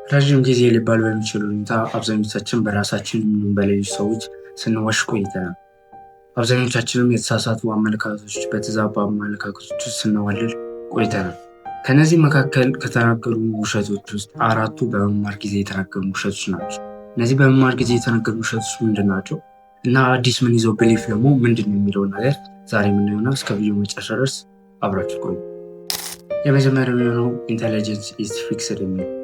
ረዥም ጊዜ ሊባል በሚችል ሁኔታ አብዛኞቻችን በራሳችን በሌሎች ሰዎች ስንዋሽ ቆይተናል። አብዛኞቻችንም የተሳሳቱ አመለካከቶች በተዛባ አመለካከቶች ውስጥ ስንዋልል ቆይተናል። ከነዚህ መካከል ከተናገሩ ውሸቶች ውስጥ አራቱ በመማር ጊዜ የተናገሩ ውሸቶች ናቸው። እነዚህ በመማር ጊዜ የተናገሩ ውሸቶች ምንድን ናቸው እና አዲስ ምን ይዘው ብሊፍ ደግሞ ምንድን ነው የሚለውን ነገር ዛሬ የምናየውና እስከ ቪዲዮ መጨረሻ ድረስ አብራችሁ ቆዩ። የመጀመሪያው የሚሆነው ኢንተለጀንስ ኢዝ ፊክስድ የሚለው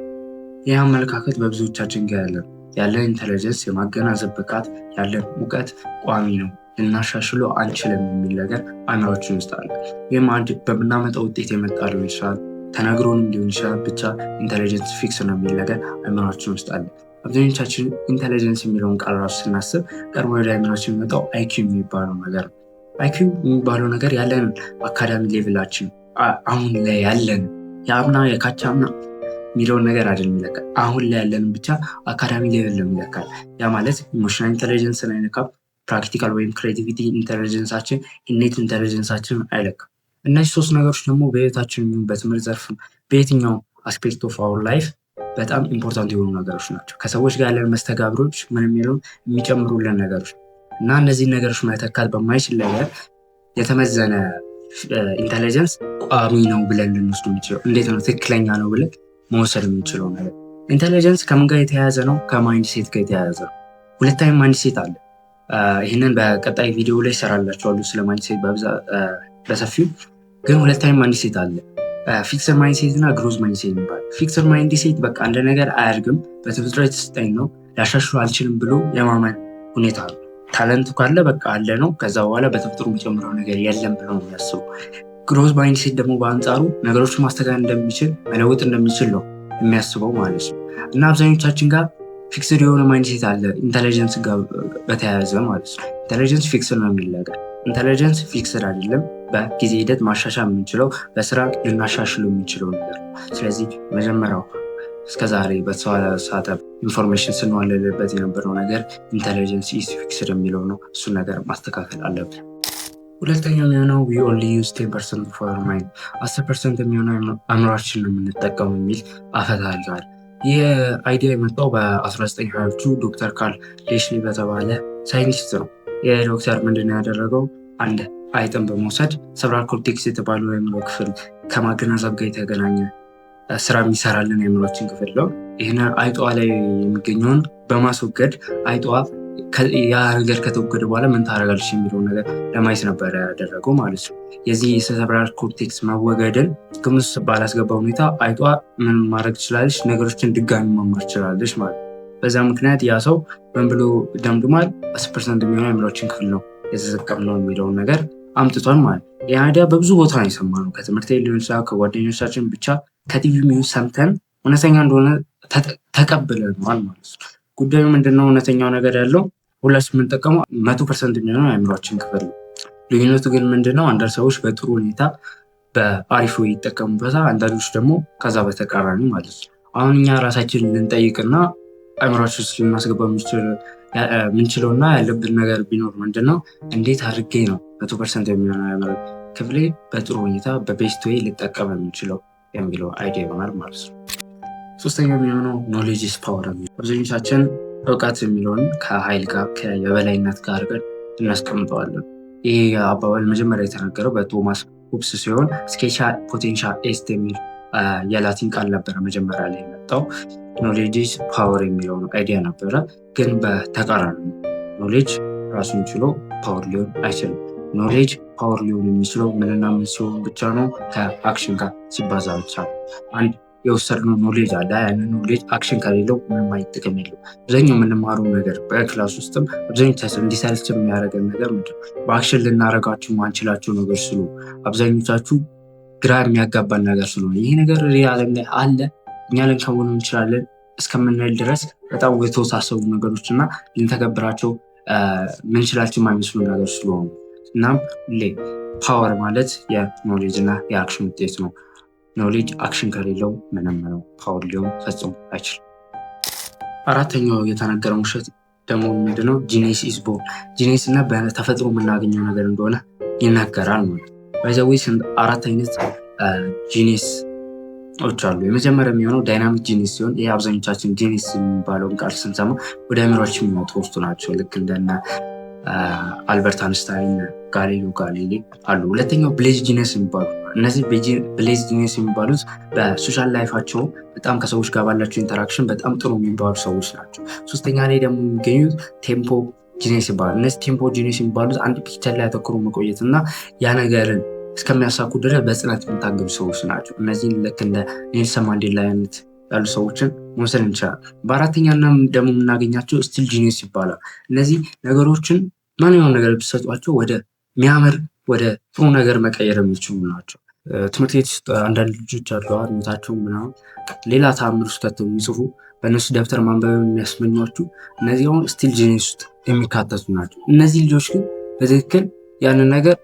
ይህ አመለካከት በብዙዎቻችን ጋር ያለን ኢንተለጀንስ የማገናዘብ ብቃት ያለን እውቀት ቋሚ ነው፣ ልናሻሽለው አንችልም የሚል ነገር አእምሯችን ውስጥ አለ። ይህም አንድ በምናመጣው ውጤት የመጣ ሊሆን ይችላል፣ ተነግሮንም ሊሆን ይችላል። ብቻ ኢንተለጀንስ ፊክስ ነው የሚል ነገር አእምሯችን ውስጥ አለ። አብዛኞቻችን ኢንተለጀንስ የሚለውን ቃል ራሱ ስናስብ ቀድሞ ወደ አእምሯችን የሚመጣው አይኪው የሚባለው ነገር ነው። አይኪው የሚባለው ነገር ያለን አካዳሚ ሌቭላችን አሁን ላይ ያለን የአምና የካቻምና የሚለውን ነገር አይደለም የሚለካል። አሁን ላይ ያለንን ብቻ አካዳሚ ሌቭል ነው የሚለካል። ያ ማለት ኢሞሽናል ኢንተለጀንስን አይነካም። ፕራክቲካል ወይም ክሬቲቪቲ ኢንተለጀንሳችን፣ ኢኔት ኢንተለጀንሳችን አይለካም። እነዚህ ሶስት ነገሮች ደግሞ በህይወታችን በትምህርት ዘርፍ በየትኛው አስፔክት ኦፍ አወር ላይፍ በጣም ኢምፖርታንት የሆኑ ነገሮች ናቸው። ከሰዎች ጋር ያለን መስተጋብሮች ምን የሚለውን የሚጨምሩልን ነገሮች እና እነዚህ ነገሮች መተካት በማይችል ነገር የተመዘነ ኢንተለጀንስ ቋሚ ነው ብለን ልንወስድ የምንችለው እንዴት ነው ትክክለኛ ነው ብለን መውሰድ የምንችለው ነገር። ኢንተለጀንስ ከምን ጋር የተያያዘ ነው? ከማይንድ ሴት ጋር የተያያዘ ነው። ሁለት አይነት ማይንድ ሴት አለ። ይህንን በቀጣይ ቪዲዮ ላይ ይሰራላችኋሉ ስለ ማይንድ ሴት በሰፊው። ግን ሁለት አይነት ማይንድ ሴት አለ፣ ፊክስድ ማይንድ ሴት እና ግሮዝ ማይንድ ሴት ይባላል። ፊክስድ ማይንድ ሴት በቃ አንድ ነገር አያድግም፣ በተፈጥሮ የተሰጠኝ ነው፣ ላሻሽሎ አልችልም ብሎ የማመን ሁኔታ ነው። ታለንቱ ካለ በቃ አለ ነው፣ ከዛ በኋላ በተፈጥሮ የሚጨምረው ነገር የለም ብሎ ነው የሚያስቡ። ግሮዝ ማይንድ ሴት ደግሞ በአንጻሩ ነገሮችን ማስተካከል እንደሚችል መለወጥ እንደሚችል ነው የሚያስበው ማለት ነው። እና አብዛኞቻችን ጋር ፊክስድ የሆነ ማይንድ ሴት አለ ኢንተለጀንስ ጋር በተያያዘ ማለት ነው። ኢንተለጀንስ ፊክስድ ነው የሚል ነገር፣ ኢንተለጀንስ ፊክስድ አይደለም። በጊዜ ሂደት ማሻሻል የምንችለው በስራ ልናሻሽሉ የምንችለው ነገር ነው። ስለዚህ መጀመሪያው እስከዛሬ በተሳሳተ ኢንፎርሜሽን ስንዋለልበት የነበረው ነገር ኢንተለጀንስ ኢዝ ፊክስድ የሚለው ነው። እሱን ነገር ማስተካከል አለብን። ሁለተኛው የሚሆነው we only use 10% of our mind 10% የሚሆነው አእምሯችን ነው የምንጠቀሙ የሚል አፈታሪክ አለ። ይህ አይዲያ የመጣው በ1920ዎቹ ዶክተር ካርል ሌሽሊ በተባለ ሳይንቲስት ነው። ይህ ዶክተር ምንድን ነው ያደረገው? አንድ አይጥን በመውሰድ ሰብራል ኮርቴክስ የተባለው የአእምሮ ክፍል ከማገናዘብ ጋር የተገናኘ ስራ የሚሰራልን የአእምሮችን ክፍል ነው። ይህን አይጧ ላይ የሚገኘውን በማስወገድ አይጧ ያ ነገር ከተወገደ በኋላ ምን ታደርጋለች የሚለው ነገር ለማየት ነበር ያደረገው ማለት ነው። የዚህ የሰብራል ኮርቴክስ መወገድን ግምት ባላስገባ ሁኔታ አይጧ ምን ማድረግ ትችላለች? ነገሮችን ድጋሚ መማር ትችላለች ማለት ነው። በዛ ምክንያት ያ ሰው ምን ብሎ ደምድሟል? 10% የሚሆነው የአእምሮችን ክፍል ነው የተጠቀምነው የሚለውን ነገር አምጥቷል ማለት ነው። ይህ አይዲያ በብዙ ቦታ ነው የሰማነው፣ ከትምህርት ሊሆን ይችላል፣ ከጓደኞቻችን፣ ብቻ ከቲቪ ሚሆን ሰምተን እውነተኛ እንደሆነ ተቀብለነዋል ማለት ነው። ጉዳዩ ምንድነው? እውነተኛው ነገር ያለው ሁላችን የምንጠቀመው 100% የሚሆነው የአእምሯችን ክፍል ነው። ልዩነቱ ግን ምንድነው? አንዳንድ ሰዎች በጥሩ ሁኔታ በአሪፉ ይጠቀሙበታል፣ አንዳንዶች ደግሞ ከዛ በተቃራኒ ማለት ነው። አሁን እኛ ራሳችን ልንጠይቅና አእምሯችን ውስጥ ልናስገባ ምንችለውና ያለብን ነገር ቢኖር ምንድነው? እንዴት አድርጌ ነው 100% የሚሆነው የአእምሮ ክፍሌ በጥሩ ሁኔታ በቤስት ዌይ ልጠቀም የምንችለው የሚለው አይዲያ ይሆናል ማለት ነው። ሶስተኛው የሚሆነው ኖሌጅ ኢዝ ፓወር። አብዛኞቻችን እውቀት የሚለውን ከኃይል ጋር ከየበላይነት ጋር አድርገን እናስቀምጠዋለን። ይህ አባባል መጀመሪያ የተነገረው በቶማስ ሆብስ ሲሆን ስኬቻ ፖቴንሻል ኤስት የሚል የላቲን ቃል ነበረ መጀመሪያ ላይ የመጣው። ኖሌጅ ኢዝ ፓወር የሚለው አይዲያ ነበረ፣ ግን በተቃራኒ ኖሌጅ ራሱን ችሎ ፓወር ሊሆን አይችልም። ኖሌጅ ፓወር ሊሆን የሚችለው ምንና ምን ሲሆን ብቻ ነው? ከአክሽን ጋር ሲባዛ ብቻ። አንድ የወሰድነው ኖሌጅ አለ፣ ያንን ኖሌጅ አክሽን ከሌለው ምንም አይነት ጥቅም የለው። አብዛኛው የምንማረው ነገር በክላስ ውስጥም አብዛኞቻችን እንዲሰለች የሚያደርገን ነገር ምንድን ነው? በአክሽን ልናደርጋቸው ማንችላቸው ነገር ስለሆኑ አብዛኞቻችሁ ግራ የሚያጋባን ነገር ስለሆነ ይሄ ነገር ዓለም ላይ አለ እኛ ልንከውነው እንችላለን እስከምንል ድረስ በጣም የተወሳሰቡ ነገሮች እና ልንተገብራቸው ምንችላቸው የማይመስሉ ነገር ስለሆኑ እናም ሁሌ ፓወር ማለት የኖሌጅ እና የአክሽን ውጤት ነው። ኖሌጅ አክሽን ከሌለው ምንም ነው፣ ፓወር ሊሆን ፈጽሞ አይችልም። አራተኛው የተነገረው ውሸት ደግሞ ምንድነው? ጂኒየስ ኢዝ ቦርን። ጂኒየስ እና በተፈጥሮ የምናገኘው ነገር እንደሆነ ይናገራል ማለት ነው። ባይዘዌ አራት አይነት ጂኒየስ አሉ። የመጀመሪያ የሚሆነው ዳይናሚክ ጂኒስ ሲሆን ይህ አብዛኞቻችን ጂኒስ የሚባለውን ቃል ስንሰማ ወደ አእምሯችን የሚመጡ ውስጡ ናቸው። ልክ እንደነ አልበርት አንስታይን፣ ጋሊሌዮ ጋሊሌ አሉ። ሁለተኛው ብሌዝ ጂኒስ የሚባሉ እነዚህ ብሌዝ ጂኒስ የሚባሉት በሶሻል ላይፋቸው በጣም ከሰዎች ጋር ባላቸው ኢንተራክሽን በጣም ጥሩ የሚባሉ ሰዎች ናቸው። ሶስተኛ ላይ ደግሞ የሚገኙት ቴምፖ ጂኒስ ይባላሉ። እነዚህ ቴምፖ ጂኒስ የሚባሉት አንድ ፒክቸር ላይ ያተኮሩ መቆየት እና ያ ነገርን እስከሚያሳኩ ድረስ በጽናት የሚታገሉ ሰዎች ናቸው። እነዚህን ልክ እንደ ኔልሰን ማንዴላ አይነት ያሉ ሰዎችን መውሰድ እንችላለን። በአራተኛና ደግሞ የምናገኛቸው ስቲል ጂኒስ ይባላል። እነዚህ ነገሮችን ማንኛውም ነገር ቢሰጧቸው ወደ ሚያምር ወደ ጥሩ ነገር መቀየር የሚችሉ ናቸው። ትምህርት ቤት ውስጥ አንዳንድ ልጆች አድርገዋል ኖታቸው ምናምን ሌላ ተአምር ውስጥ ከተው የሚጽፉ በእነሱ ደብተር ማንበብ የሚያስመኟችሁ እነዚህ አሁን ስቲል ጂኒስ ውስጥ የሚካተቱ ናቸው። እነዚህ ልጆች ግን በትክክል ያንን ነገር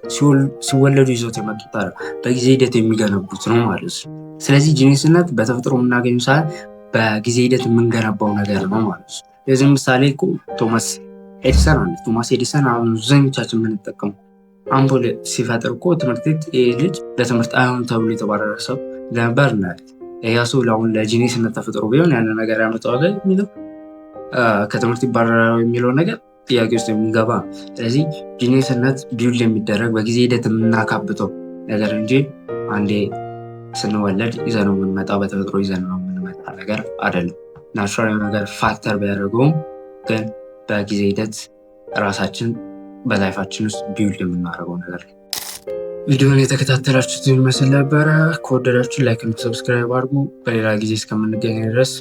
ሲወለዱ ይዞት የመጡት በጊዜ ሂደት የሚገነቡት ነው ማለት ነው። ስለዚህ ጂኒስነት በተፈጥሮ የምናገኘው ሳይሆን በጊዜ ሂደት የምንገነባው ነገር ነው ማለት ነው። የዚህ ምሳሌ ቶማስ ኤዲሰን አለ። ቶማስ ኤዲሰን አሁን አብዛኞቻችን የምንጠቀመው አምፖል ሲፈጥር እኮ ትምህርት ቤት ልጅ ለትምህርት አይሆንም ተብሎ የተባረረ ሰው ነበር እናለት። ያ ሰው ለአሁን ለጂኒስነት ተፈጥሮ ቢሆን ያንን ነገር ያመጣዋል የሚለው ከትምህርት ይባረራል የሚለው ነገር ጥያቄ ውስጥ የሚገባ። ስለዚህ ጂኒስነት ቢውል የሚደረግ በጊዜ ሂደት የምናካብተው ነገር እንጂ አንዴ ስንወለድ ይዘነው የምንመጣው በተፈጥሮ ይዘነው የምንመጣ ነገር አይደለም። ናቹራል ነገር ፋክተር ቢያደርገውም ግን በጊዜ ሂደት ራሳችን በላይፋችን ውስጥ ቢውል የምናደርገው ነገር ነው። ቪዲዮን የተከታተላችሁት ይመስል ነበረ። ከወደዳችሁ ላይክ እና ሰብስክራይብ አድርጉ። በሌላ ጊዜ እስከምንገናኝ ድረስ